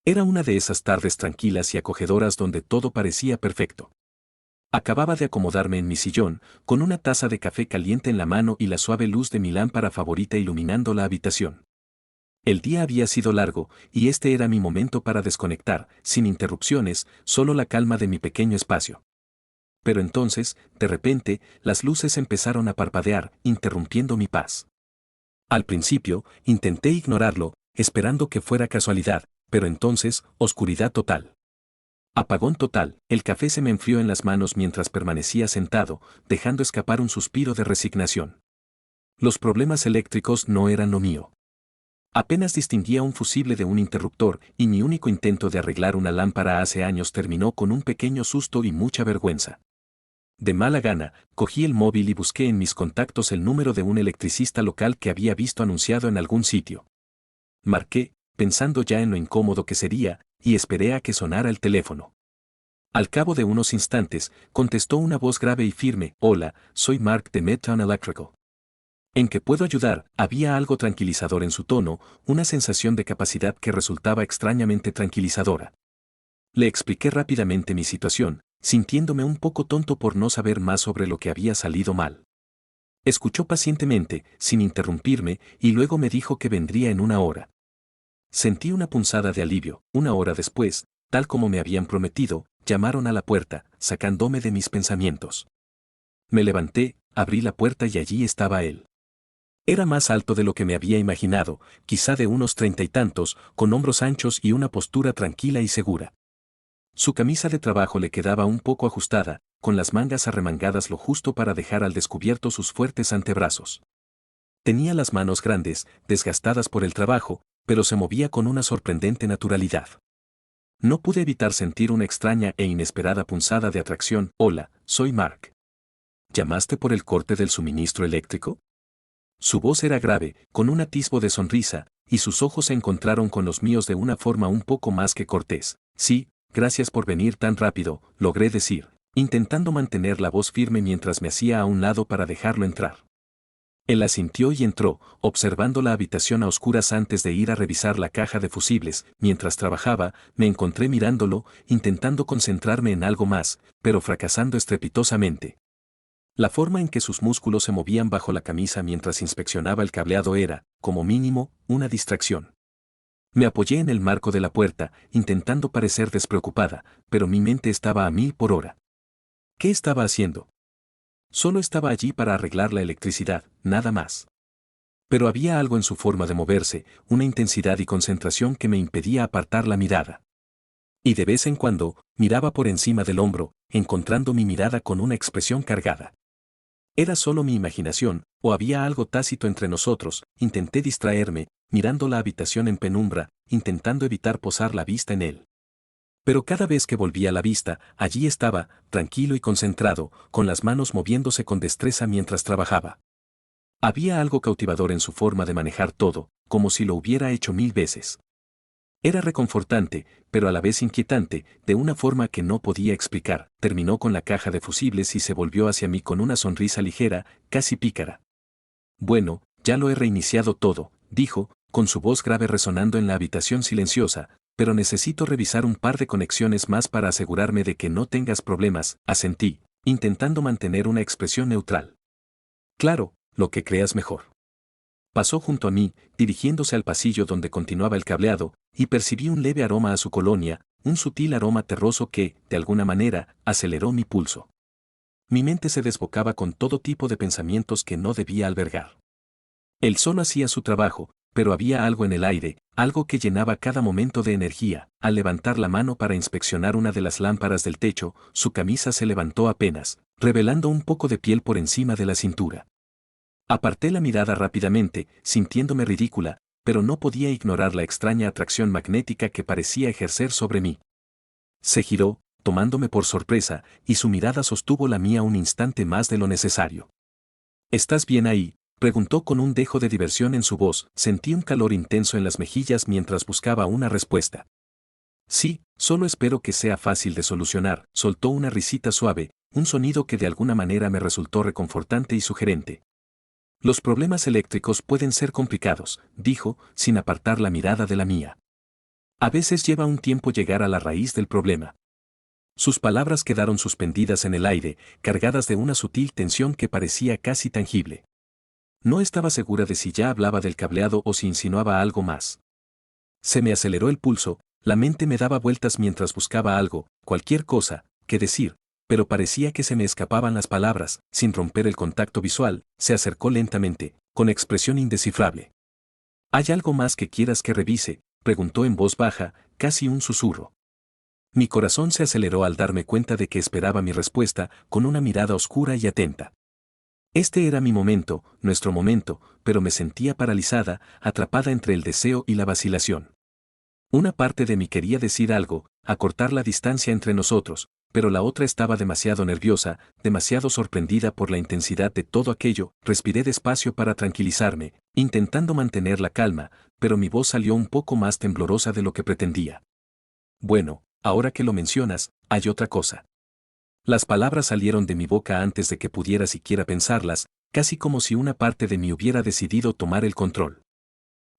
Era una de esas tardes tranquilas y acogedoras donde todo parecía perfecto. Acababa de acomodarme en mi sillón, con una taza de café caliente en la mano y la suave luz de mi lámpara favorita iluminando la habitación. El día había sido largo, y este era mi momento para desconectar, sin interrupciones, solo la calma de mi pequeño espacio. Pero entonces, de repente, las luces empezaron a parpadear, interrumpiendo mi paz. Al principio, intenté ignorarlo, esperando que fuera casualidad, pero entonces, oscuridad total. Apagón total, el café se me enfrió en las manos mientras permanecía sentado, dejando escapar un suspiro de resignación. Los problemas eléctricos no eran lo mío. Apenas distinguía un fusible de un interruptor, y mi único intento de arreglar una lámpara hace años terminó con un pequeño susto y mucha vergüenza. De mala gana, cogí el móvil y busqué en mis contactos el número de un electricista local que había visto anunciado en algún sitio. Marqué, pensando ya en lo incómodo que sería, y esperé a que sonara el teléfono. Al cabo de unos instantes, contestó una voz grave y firme: «Hola, soy Mark de Midtown Electrical». ¿En qué puedo ayudar? Había algo tranquilizador en su tono, una sensación de capacidad que resultaba extrañamente tranquilizadora. Le expliqué rápidamente mi situación, sintiéndome un poco tonto por no saber más sobre lo que había salido mal. Escuchó pacientemente, sin interrumpirme, y luego me dijo que vendría en una hora. Sentí una punzada de alivio. Una hora después, tal como me habían prometido, llamaron a la puerta, sacándome de mis pensamientos. Me levanté, abrí la puerta y allí estaba él. Era más alto de lo que me había imaginado, quizá de unos 30 y tantos, con hombros anchos y una postura tranquila y segura. Su camisa de trabajo le quedaba un poco ajustada, con las mangas arremangadas lo justo para dejar al descubierto sus fuertes antebrazos. Tenía las manos grandes, desgastadas por el trabajo, pero se movía con una sorprendente naturalidad. No pude evitar sentir una extraña e inesperada punzada de atracción. «Hola, soy Mark. ¿Llamaste por el corte del suministro eléctrico?» Su voz era grave, con un atisbo de sonrisa, y sus ojos se encontraron con los míos de una forma un poco más que cortés. «Sí, gracias por venir tan rápido», logré decir, intentando mantener la voz firme mientras me hacía a un lado para dejarlo entrar. Él asintió y entró, observando la habitación a oscuras antes de ir a revisar la caja de fusibles. Mientras trabajaba, me encontré mirándolo, intentando concentrarme en algo más, pero fracasando estrepitosamente. La forma en que sus músculos se movían bajo la camisa mientras inspeccionaba el cableado era, como mínimo, una distracción. Me apoyé en el marco de la puerta, intentando parecer despreocupada, pero mi mente estaba a 1000 por hora. ¿Qué estaba haciendo? Solo estaba allí para arreglar la electricidad, nada más. Pero había algo en su forma de moverse, una intensidad y concentración que me impedía apartar la mirada. Y de vez en cuando, miraba por encima del hombro, encontrando mi mirada con una expresión cargada. ¿Era solo mi imaginación, o había algo tácito entre nosotros? Intenté distraerme, mirando la habitación en penumbra, intentando evitar posar la vista en él. Pero cada vez que volvía la vista, allí estaba, tranquilo y concentrado, con las manos moviéndose con destreza mientras trabajaba. Había algo cautivador en su forma de manejar todo, como si lo hubiera hecho 1000 veces. Era reconfortante, pero a la vez inquietante, de una forma que no podía explicar. Terminó con la caja de fusibles y se volvió hacia mí con una sonrisa ligera, casi pícara. «Bueno, ya lo he reiniciado todo», dijo, con su voz grave resonando en la habitación silenciosa, «pero necesito revisar un par de conexiones más para asegurarme de que no tengas problemas», asentí, intentando mantener una expresión neutral. «Claro, lo que creas mejor». Pasó junto a mí, dirigiéndose al pasillo donde continuaba el cableado, y percibí un leve aroma a su colonia, un sutil aroma terroso que, de alguna manera, aceleró mi pulso. Mi mente se desbocaba con todo tipo de pensamientos que no debía albergar. Él solo hacía su trabajo, pero había algo en el aire, algo que llenaba cada momento de energía. Al levantar la mano para inspeccionar una de las lámparas del techo, su camisa se levantó apenas, revelando un poco de piel por encima de la cintura. Aparté la mirada rápidamente, sintiéndome ridícula, pero no podía ignorar la extraña atracción magnética que parecía ejercer sobre mí. Se giró, tomándome por sorpresa, y su mirada sostuvo la mía un instante más de lo necesario. «¿Estás bien ahí?», preguntó con un dejo de diversión en su voz. Sentí un calor intenso en las mejillas mientras buscaba una respuesta. «Sí, solo espero que sea fácil de solucionar», soltó una risita suave, un sonido que de alguna manera me resultó reconfortante y sugerente. «Los problemas eléctricos pueden ser complicados», dijo, sin apartar la mirada de la mía. A veces lleva un tiempo llegar a la raíz del problema. Sus palabras quedaron suspendidas en el aire, cargadas de una sutil tensión que parecía casi tangible. No estaba segura de si ya hablaba del cableado o si insinuaba algo más. Se me aceleró el pulso, la mente me daba vueltas mientras buscaba algo, cualquier cosa, que decir, pero parecía que se me escapaban las palabras. Sin romper el contacto visual, se acercó lentamente, con expresión indescifrable. ¿Hay algo más que quieras que revise?, preguntó en voz baja, casi un susurro. Mi corazón se aceleró al darme cuenta de que esperaba mi respuesta, con una mirada oscura y atenta. Este era mi momento, nuestro momento, pero me sentía paralizada, atrapada entre el deseo y la vacilación. Una parte de mí quería decir algo, acortar la distancia entre nosotros, pero la otra estaba demasiado nerviosa, demasiado sorprendida por la intensidad de todo aquello. Respiré despacio para tranquilizarme, intentando mantener la calma, pero mi voz salió un poco más temblorosa de lo que pretendía. Bueno, ahora que lo mencionas, hay otra cosa. Las palabras salieron de mi boca antes de que pudiera siquiera pensarlas, casi como si una parte de mí hubiera decidido tomar el control.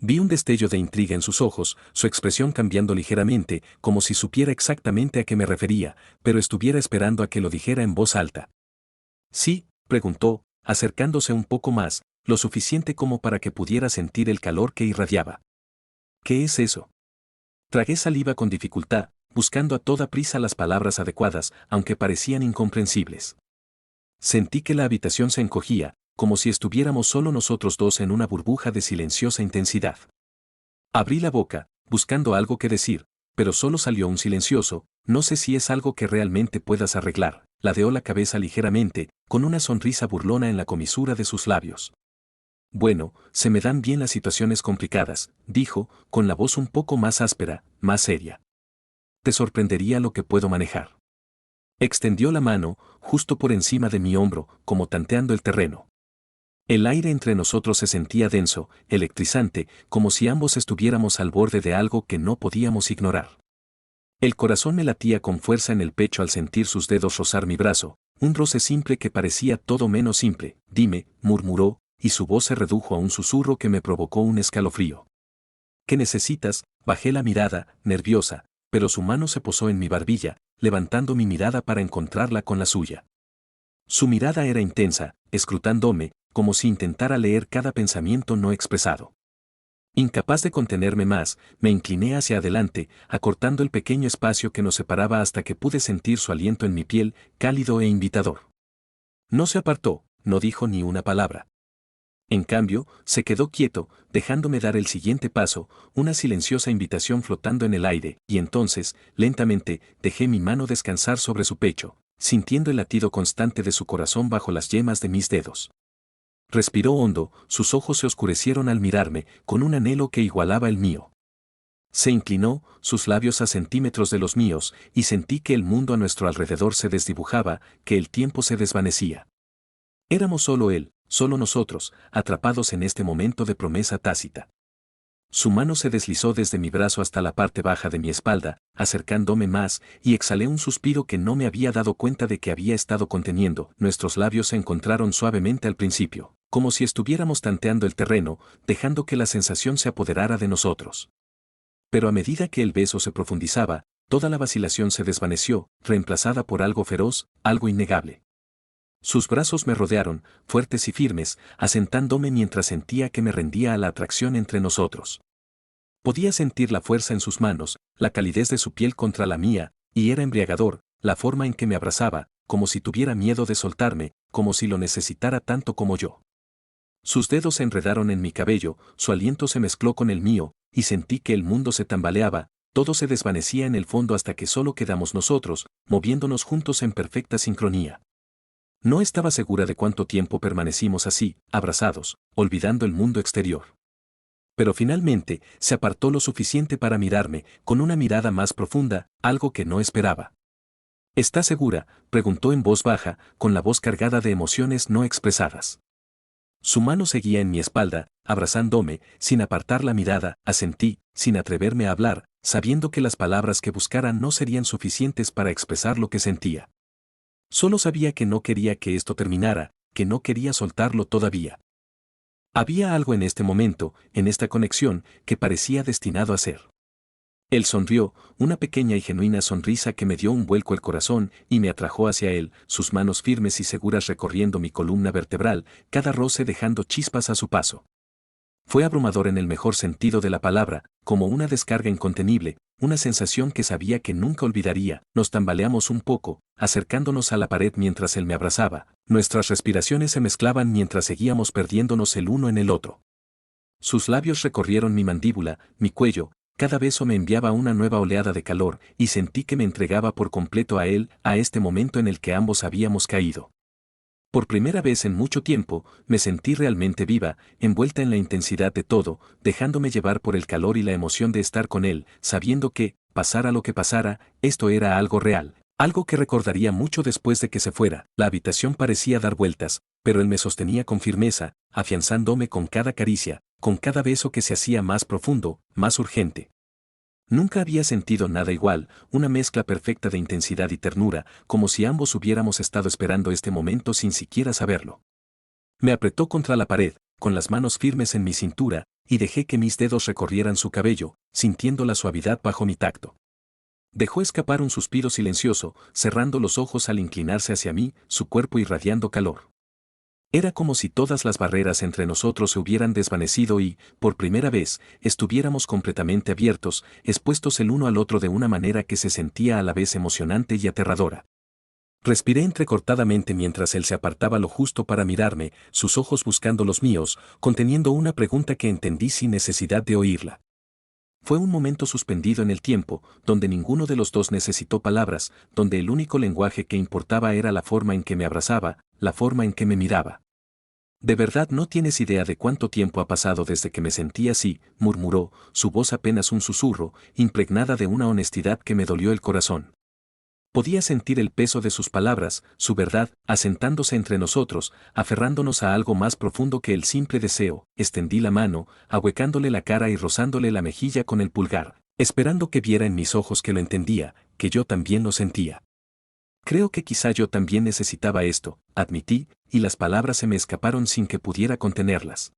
Vi un destello de intriga en sus ojos, su expresión cambiando ligeramente, como si supiera exactamente a qué me refería, pero estuviera esperando a que lo dijera en voz alta. ¿Sí?, preguntó, acercándose un poco más, lo suficiente como para que pudiera sentir el calor que irradiaba. ¿Qué es eso? Tragué saliva con dificultad, buscando a toda prisa las palabras adecuadas, aunque parecían incomprensibles. Sentí que la habitación se encogía, como si estuviéramos solo nosotros dos en una burbuja de silenciosa intensidad. Abrí la boca, buscando algo que decir, pero solo salió un silencioso: no sé si es algo que realmente puedas arreglar. Ladeó la cabeza ligeramente, con una sonrisa burlona en la comisura de sus labios. Bueno, se me dan bien las situaciones complicadas, dijo, con la voz un poco más áspera, más seria. Te sorprendería lo que puedo manejar. Extendió la mano, justo por encima de mi hombro, como tanteando el terreno. El aire entre nosotros se sentía denso, electrizante, como si ambos estuviéramos al borde de algo que no podíamos ignorar. El corazón me latía con fuerza en el pecho al sentir sus dedos rozar mi brazo, un roce simple que parecía todo menos simple. Dime, murmuró, y su voz se redujo a un susurro que me provocó un escalofrío. ¿Qué necesitas? Bajé la mirada, nerviosa, pero su mano se posó en mi barbilla, levantando mi mirada para encontrarla con la suya. Su mirada era intensa, escrutándome, como si intentara leer cada pensamiento no expresado. Incapaz de contenerme más, me incliné hacia adelante, acortando el pequeño espacio que nos separaba hasta que pude sentir su aliento en mi piel, cálido e invitador. No se apartó, no dijo ni una palabra. En cambio, se quedó quieto, dejándome dar el siguiente paso, una silenciosa invitación flotando en el aire, y entonces, lentamente, dejé mi mano descansar sobre su pecho, sintiendo el latido constante de su corazón bajo las yemas de mis dedos. Respiró hondo, sus ojos se oscurecieron al mirarme, con un anhelo que igualaba el mío. Se inclinó, sus labios a centímetros de los míos, y sentí que el mundo a nuestro alrededor se desdibujaba, que el tiempo se desvanecía. Éramos solo él, solo nosotros, atrapados en este momento de promesa tácita. Su mano se deslizó desde mi brazo hasta la parte baja de mi espalda, acercándome más, y exhalé un suspiro que no me había dado cuenta de que había estado conteniendo. Nuestros labios se encontraron suavemente al principio, como si estuviéramos tanteando el terreno, dejando que la sensación se apoderara de nosotros. Pero a medida que el beso se profundizaba, toda la vacilación se desvaneció, reemplazada por algo feroz, algo innegable. Sus brazos me rodearon, fuertes y firmes, asentándome mientras sentía que me rendía a la atracción entre nosotros. Podía sentir la fuerza en sus manos, la calidez de su piel contra la mía, y era embriagador, la forma en que me abrazaba, como si tuviera miedo de soltarme, como si lo necesitara tanto como yo. Sus dedos se enredaron en mi cabello, su aliento se mezcló con el mío, y sentí que el mundo se tambaleaba, todo se desvanecía en el fondo hasta que solo quedamos nosotros, moviéndonos juntos en perfecta sincronía. No estaba segura de cuánto tiempo permanecimos así, abrazados, olvidando el mundo exterior. Pero finalmente, se apartó lo suficiente para mirarme, con una mirada más profunda, algo que no esperaba. ¿Estás segura?, preguntó en voz baja, con la voz cargada de emociones no expresadas. Su mano seguía en mi espalda, abrazándome, sin apartar la mirada. Asentí, sin atreverme a hablar, sabiendo que las palabras que buscara no serían suficientes para expresar lo que sentía. Solo sabía que no quería que esto terminara, que no quería soltarlo todavía. Había algo en este momento, en esta conexión, que parecía destinado a ser. Él sonrió, una pequeña y genuina sonrisa que me dio un vuelco el corazón y me atrajo hacia él, sus manos firmes y seguras recorriendo mi columna vertebral, cada roce dejando chispas a su paso. Fue abrumador en el mejor sentido de la palabra, como una descarga incontenible, una sensación que sabía que nunca olvidaría. Nos tambaleamos un poco, acercándonos a la pared mientras él me abrazaba. Nuestras respiraciones se mezclaban mientras seguíamos perdiéndonos el uno en el otro. Sus labios recorrieron mi mandíbula, mi cuello, cada beso me enviaba una nueva oleada de calor y sentí que me entregaba por completo a él, a este momento en el que ambos habíamos caído. Por primera vez en mucho tiempo, me sentí realmente viva, envuelta en la intensidad de todo, dejándome llevar por el calor y la emoción de estar con él, sabiendo que, pasara lo que pasara, esto era algo real, algo que recordaría mucho después de que se fuera. La habitación parecía dar vueltas, pero él me sostenía con firmeza, afianzándome con cada caricia, con cada beso que se hacía más profundo, más urgente. Nunca había sentido nada igual, una mezcla perfecta de intensidad y ternura, como si ambos hubiéramos estado esperando este momento sin siquiera saberlo. Me apretó contra la pared, con las manos firmes en mi cintura, y dejé que mis dedos recorrieran su cabello, sintiendo la suavidad bajo mi tacto. Dejó escapar un suspiro silencioso, cerrando los ojos al inclinarse hacia mí, su cuerpo irradiando calor. Era como si todas las barreras entre nosotros se hubieran desvanecido y, por primera vez, estuviéramos completamente abiertos, expuestos el uno al otro de una manera que se sentía a la vez emocionante y aterradora. Respiré entrecortadamente mientras él se apartaba lo justo para mirarme, sus ojos buscando los míos, conteniendo una pregunta que entendí sin necesidad de oírla. Fue un momento suspendido en el tiempo, donde ninguno de los dos necesitó palabras, donde el único lenguaje que importaba era la forma en que me abrazaba, la forma en que me miraba. «De verdad no tienes idea de cuánto tiempo ha pasado desde que me sentí así», murmuró, su voz apenas un susurro, impregnada de una honestidad que me dolió el corazón. Podía sentir el peso de sus palabras, su verdad, asentándose entre nosotros, aferrándonos a algo más profundo que el simple deseo. Extendí la mano, ahuecándole la cara y rozándole la mejilla con el pulgar, esperando que viera en mis ojos que lo entendía, que yo también lo sentía. Creo que quizá yo también necesitaba esto, admití, y las palabras se me escaparon sin que pudiera contenerlas.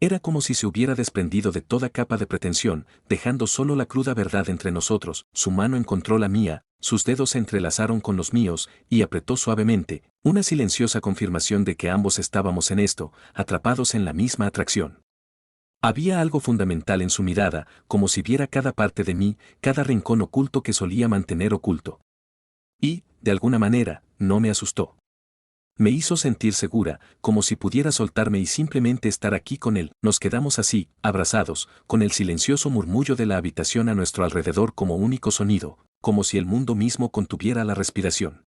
Era como si se hubiera desprendido de toda capa de pretensión, dejando solo la cruda verdad entre nosotros. Su mano encontró la mía, sus dedos se entrelazaron con los míos, y apretó suavemente, una silenciosa confirmación de que ambos estábamos en esto, atrapados en la misma atracción. Había algo fundamental en su mirada, como si viera cada parte de mí, cada rincón oculto que solía mantener oculto. Y, de alguna manera, no me asustó. Me hizo sentir segura, como si pudiera soltarme y simplemente estar aquí con él. Nos quedamos así, abrazados, con el silencioso murmullo de la habitación a nuestro alrededor como único sonido, como si el mundo mismo contuviera la respiración.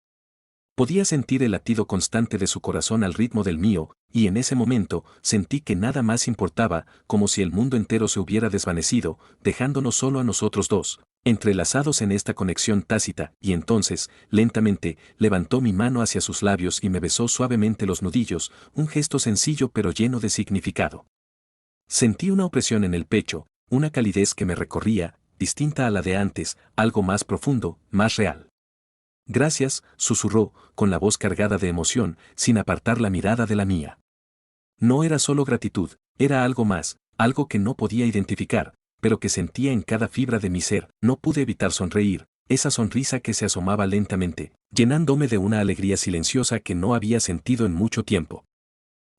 Podía sentir el latido constante de su corazón al ritmo del mío, y en ese momento sentí que nada más importaba, como si el mundo entero se hubiera desvanecido, dejándonos solo a nosotros dos, entrelazados en esta conexión tácita, y entonces, lentamente, levantó mi mano hacia sus labios y me besó suavemente los nudillos, un gesto sencillo pero lleno de significado. Sentí una opresión en el pecho, una calidez que me recorría, distinta a la de antes, algo más profundo, más real. «Gracias», susurró, con la voz cargada de emoción, sin apartar la mirada de la mía. No era solo gratitud, era algo más, algo que no podía identificar, pero que sentía en cada fibra de mi ser. No pude evitar sonreír, esa sonrisa que se asomaba lentamente, llenándome de una alegría silenciosa que no había sentido en mucho tiempo.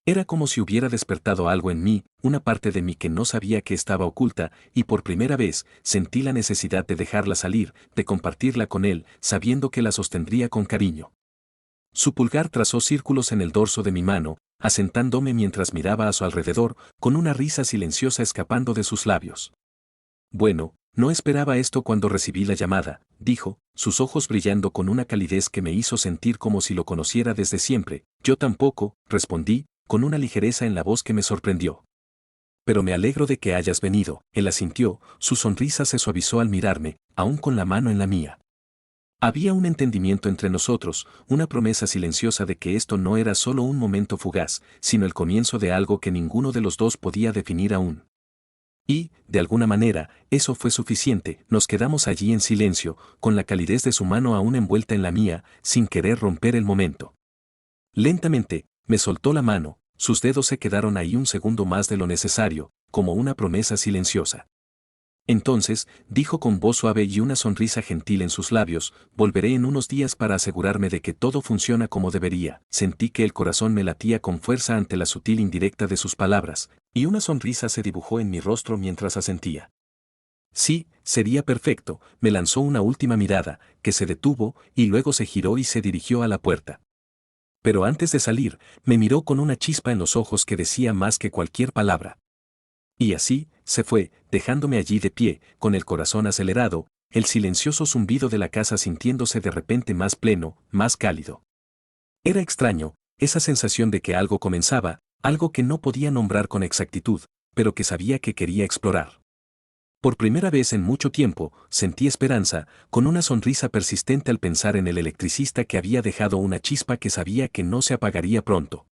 Era como si hubiera despertado algo en mí, una parte de mí que no sabía que estaba oculta, y por primera vez sentí la necesidad de dejarla salir, de compartirla con él, sabiendo que la sostendría con cariño. Su pulgar trazó círculos en el dorso de mi mano, asentándome mientras miraba a su alrededor, con una risa silenciosa escapando de sus labios. «Bueno, no esperaba esto cuando recibí la llamada», dijo, sus ojos brillando con una calidez que me hizo sentir como si lo conociera desde siempre. «Yo tampoco», respondí, con una ligereza en la voz que me sorprendió. «Pero me alegro de que hayas venido», él asintió, su sonrisa se suavizó al mirarme, aún con la mano en la mía. Había un entendimiento entre nosotros, una promesa silenciosa de que esto no era solo un momento fugaz, sino el comienzo de algo que ninguno de los dos podía definir aún. Y, de alguna manera, eso fue suficiente. Nos quedamos allí en silencio, con la calidez de su mano aún envuelta en la mía, sin querer romper el momento. Lentamente, me soltó la mano, sus dedos se quedaron ahí un segundo más de lo necesario, como una promesa silenciosa. Entonces, dijo con voz suave y una sonrisa gentil en sus labios, volveré en unos días para asegurarme de que todo funciona como debería. Sentí que el corazón me latía con fuerza ante la sutil indirecta de sus palabras, y una sonrisa se dibujó en mi rostro mientras asentía. Sí, sería perfecto, me lanzó una última mirada, que se detuvo, y luego se giró y se dirigió a la puerta. Pero antes de salir, me miró con una chispa en los ojos que decía más que cualquier palabra. Y así, se fue, dejándome allí de pie, con el corazón acelerado, el silencioso zumbido de la casa sintiéndose de repente más pleno, más cálido. Era extraño, esa sensación de que algo comenzaba, algo que no podía nombrar con exactitud, pero que sabía que quería explorar. Por primera vez en mucho tiempo, sentí esperanza, con una sonrisa persistente al pensar en el electricista que había dejado una chispa que sabía que no se apagaría pronto.